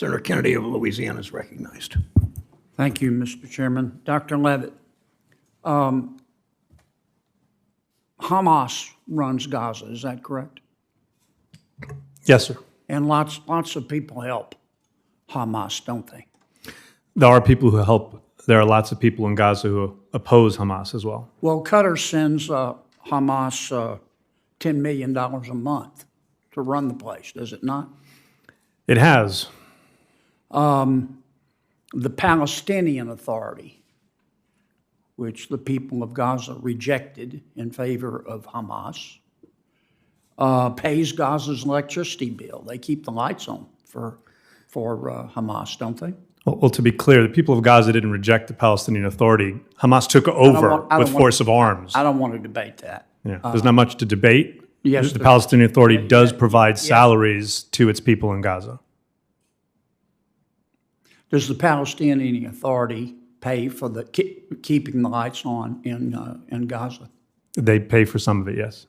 Senator Kennedy of Louisiana is recognized. Thank you, Mr. Chairman. Dr. Levitt, Hamas runs Gaza, is that correct? Yes, sir. And lots of people help Hamas, don't they? There are people who help. There are lots of people in Gaza who oppose Hamas as well. Well, Qatar sends Hamas $10 million a month to run the place, does it not? It has. The Palestinian Authority, which the people of Gaza rejected in favor of Hamas, pays Gaza's electricity bill. They keep the lights on for Hamas, don't they? Well, to be clear, the people of Gaza didn't reject the Palestinian Authority. Hamas took over with force of arms. I don't want to debate that. Yeah, there's not much to debate. Yes, the Palestinian Authority does provide salaries to its people in Gaza. Does the Palestinian Authority pay for the keeping the lights on in Gaza? They pay for some of it, yes.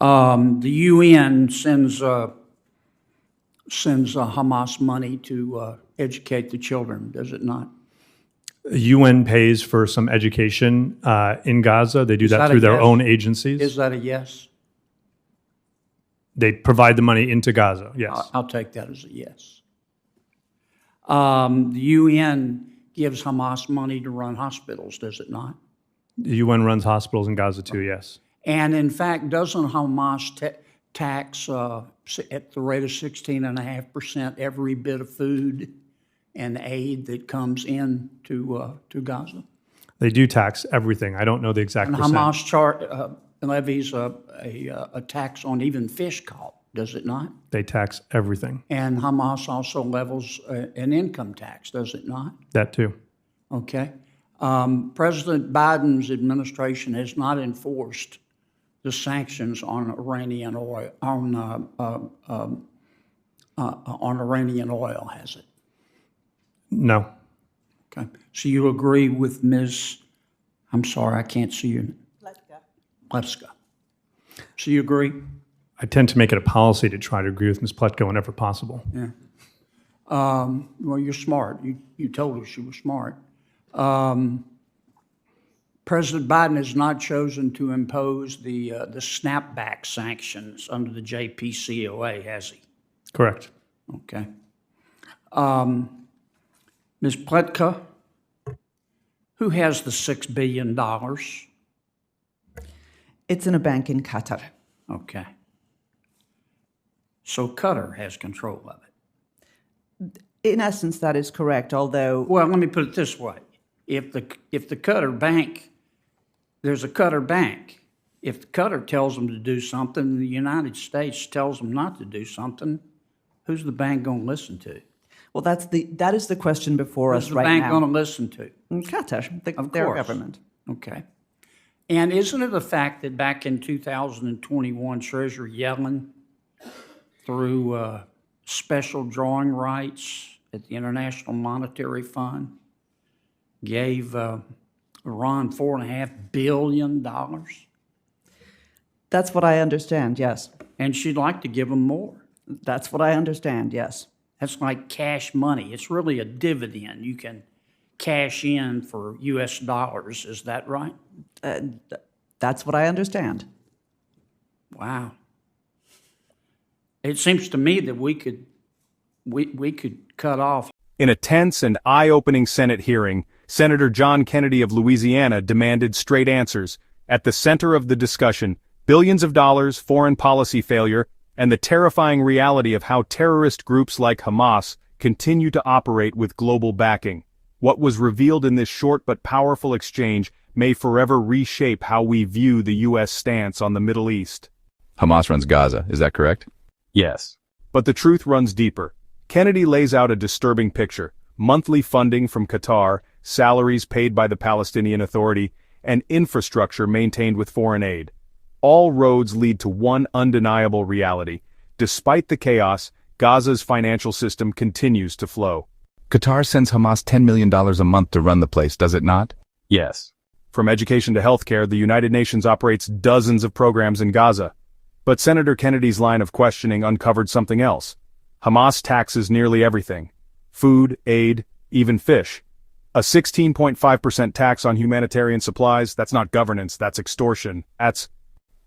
The UN sends Hamas money to educate the children, does it not? UN pays for some education in Gaza. They do that through their own agencies. Is that a yes? They provide the money into Gaza, yes. I'll take that as a yes. The UN gives Hamas money to run hospitals, does it not? The UN runs hospitals in Gaza too, yes. And in fact, doesn't Hamas tax at the rate of 16.5% every bit of food and aid that comes in to Gaza? They do tax everything. I don't know the exact percent. Hamas levies a tax on even fish caught, does it not? They tax everything. And Hamas also levels an income tax, does it not? That too. Okay. President Biden's administration has not enforced the sanctions on Iranian oil, on Iranian oil, has it? No. Okay. So you agree with Ms. I'm sorry, I can't see you. Pleska. So you agree? I tend to make it a policy to try to agree with Ms. Pletko whenever possible. Yeah. Well, you're smart. You told us you were smart. President Biden has not chosen to impose the snapback sanctions under the JPCOA, has he? Correct. Okay. Ms. Pletka, who has the $6 billion? It's in a bank in Qatar. Okay. So Qatar has control of it. In essence, that is correct, although... Well, let me put it this way. If the Qatar bank, there's a Qatar bank. If Qatar tells them to do something and the United States tells them not to do something, who's the bank going to listen to? Well, that is the question before us right now. Who's the bank going to listen to? Qatar, their government. Okay. And isn't it a fact that back in 2021, Treasurer Yellen, through special drawing rights at the International Monetary Fund, gave Iran $4.5 billion? That's what I understand, yes. And she'd like to give them more. That's what I understand, yes. That's like cash money. It's really a dividend. You can cash in for U.S. dollars. Is that right? That's what I understand. Wow. It seems to me that we could cut off. In a tense and eye-opening Senate hearing, Senator John Kennedy of Louisiana demanded straight answers. At the center of the discussion, billions of dollars, foreign policy failure, and the terrifying reality of how terrorist groups like Hamas continue to operate with global backing. What was revealed in this short but powerful exchange may forever reshape how we view the U.S. stance on the Middle East. Hamas runs Gaza, is that correct? Yes. But the truth runs deeper. Kennedy lays out a disturbing picture: monthly funding from Qatar, salaries paid by the Palestinian Authority, and infrastructure maintained with foreign aid. All roads lead to one undeniable reality. Despite the chaos, Gaza's financial system continues to flow. Qatar sends Hamas $10 million a month to run the place, does it not? Yes. From education to healthcare, the United Nations operates dozens of programs in Gaza. But Senator Kennedy's line of questioning uncovered something else. Hamas taxes nearly everything. food, aid, even fish. A 16.5% tax on humanitarian supplies, that's not governance, that's extortion.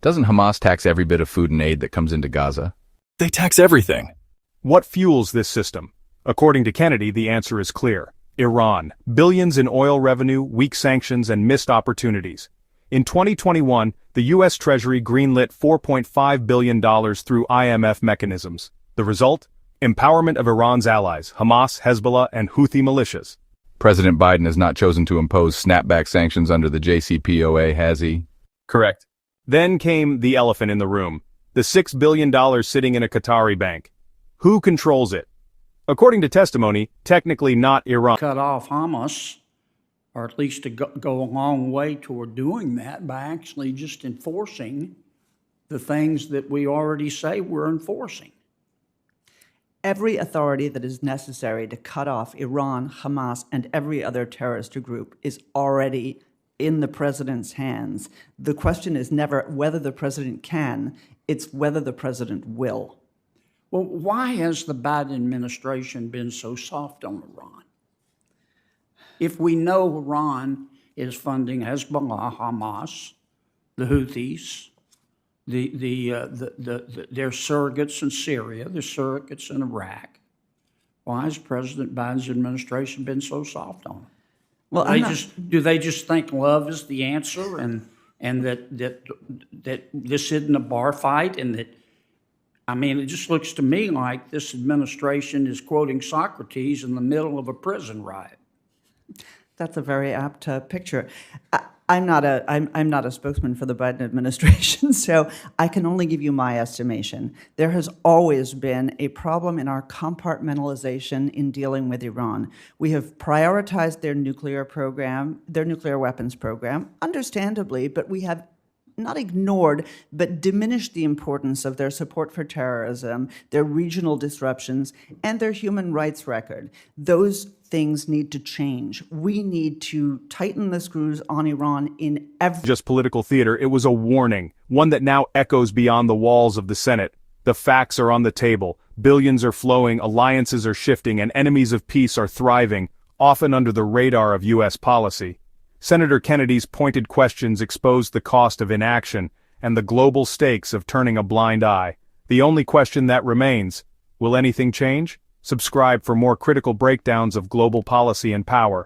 Doesn't Hamas tax every bit of food and aid that comes into Gaza? They tax everything. What fuels this system? According to Kennedy, the answer is clear. Iran. Billions in oil revenue, weak sanctions, and missed opportunities. In 2021, the U.S. Treasury greenlit $4.5 billion through IMF mechanisms. The result? Empowerment of Iran's allies, Hamas, Hezbollah, and Houthi militias. President Biden has not chosen to impose snapback sanctions under the JCPOA, has he? Correct. Then came the elephant in the room. The $6 billion sitting in a Qatari bank. Who controls it? According to testimony, technically not Iran. Cut off Hamas, or at least to go a long way toward doing that by actually just enforcing the things that we already say we're enforcing. Every authority that is necessary to cut off Iran, Hamas, and every other terrorist group is already in the president's hands. The question is never whether the president can, it's whether the president will. Well, why has the Biden administration been so soft on Iran? If we know Iran is funding Hezbollah, Hamas, the Houthis, their surrogates in Syria, their surrogates in Iraq, why has President Biden's administration been so soft on them? Well, do they just think love is the answer, and that this isn't a bar fight, and that, I mean, it just looks to me like this administration is quoting Socrates in the middle of a prison riot. That's a very apt picture. I'm not a spokesman for the Biden administration, so I can only give you my estimation. There has always been a problem in our compartmentalization in dealing with Iran. We have prioritized their nuclear program, their nuclear weapons program, understandably, but we have not ignored, but diminished the importance of their support for terrorism, their regional disruptions, and their human rights record. Those things need to change. We need to tighten the screws on Iran in every... Just political theater, it was a warning, one that now echoes beyond the walls of the Senate. The facts are on the table, billions are flowing, alliances are shifting, and enemies of peace are thriving, often under the radar of U.S. policy. Senator Kennedy's pointed questions exposed the cost of inaction and the global stakes of turning a blind eye. The only question that remains, will anything change? Subscribe for more critical breakdowns of global policy and power.